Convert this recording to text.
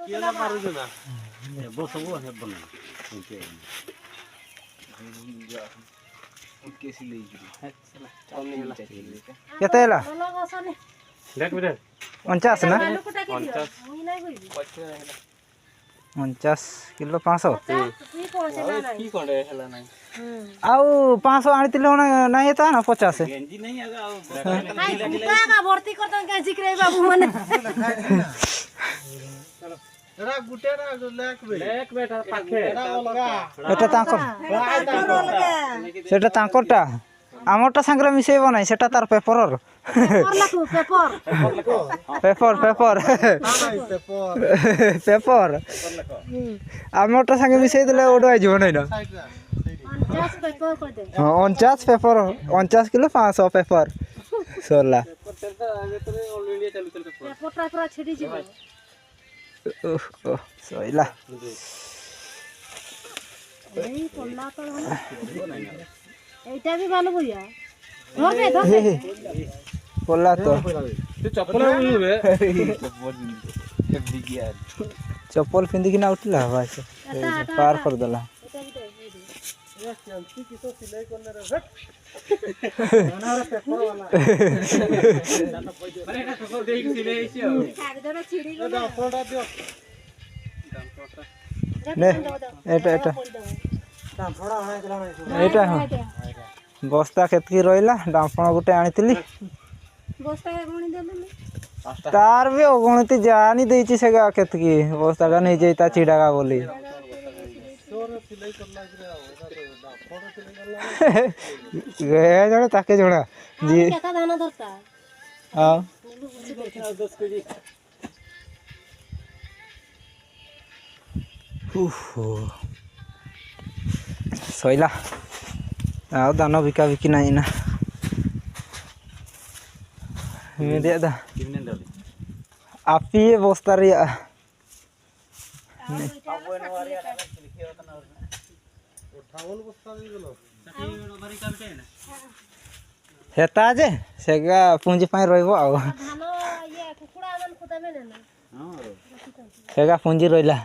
केला मारुज ना हेबो सब हेबो ना केसी ले केते हला देख बेटा 49 ना 50 49 किलो 500 की कोंडे हला नाही आउ 500 आनितिले नाही येता ना 50 गेंजी नहीं आगा का भर्ती करतन गेंजी करे बाबू मने एरा गुटेरा लेक बेटा पाखे एरा अलगा এটা তাঙ্কর সেটা তাঙ্করটা আমারটা সাংরে মিশাইব নাই সেটা তার পেপারর पेपर পেপার পেপার পেপার আমারটা সাংরে মিশাই দিলে ওডো আইব নাই না 50 पेपर कर दे 49 পেপার 49 কিলো 500 পেপার সোলা तेरे आगे तो ऑल इंडिया चालू चल के पेपर पूरा छिड़ी जीव সোইলা এই পড়লা তো এইটা भी ভালো বইয়া ধরবে ধরবে পোলা তো तू चप्पल रे चप्पल पिंदी कि ना उठला भाई से पार कर देला এটা भी दे ये चंती की तो सिलाई करने रे हट ना रे पेपर वाला अरे ना पेपर देख सिले आइছে ছাড় দেবে ছিড়ি গো एदा फोड़ा दियो ने এটা এটা ता फोड़ा है जला नहीं এটা বস্তা কেতকি রইলা ডাম্পণ গুটে আনিতিলি বস্তা গণি দেলে তার বি অগণতি জানি দেইছি সেগা কেতকি বস্তাটা নেই যাইতা চিড়াগা বলি तोर सिलाई करला रे एदा फोड़ा सिलाई करला গে জনে তাকে জনা জি কেতা ধান ধরতা হ্যাঁ 10 केजी সইলা ଆଉ ଦାନ ବିକା ବିକି ନାହିଁ ନା ଏମିତିଆ ଦା कितने डाले ଆପି ଏ ବସ୍ତା ରିଆ उठावन बस्ता भी गेलो भरी काम के ना ହେତା ଯେ ସେଗା ପୁଞ୍ଜି ପାଇଁ ରହିବ ଆଉ ଧାନ ଇଏ କୁକୁଡ଼ା ମାନ ଖୁଦାବେ ନା हां ସେଗା ପୁଞ୍ଜି ରହିଲା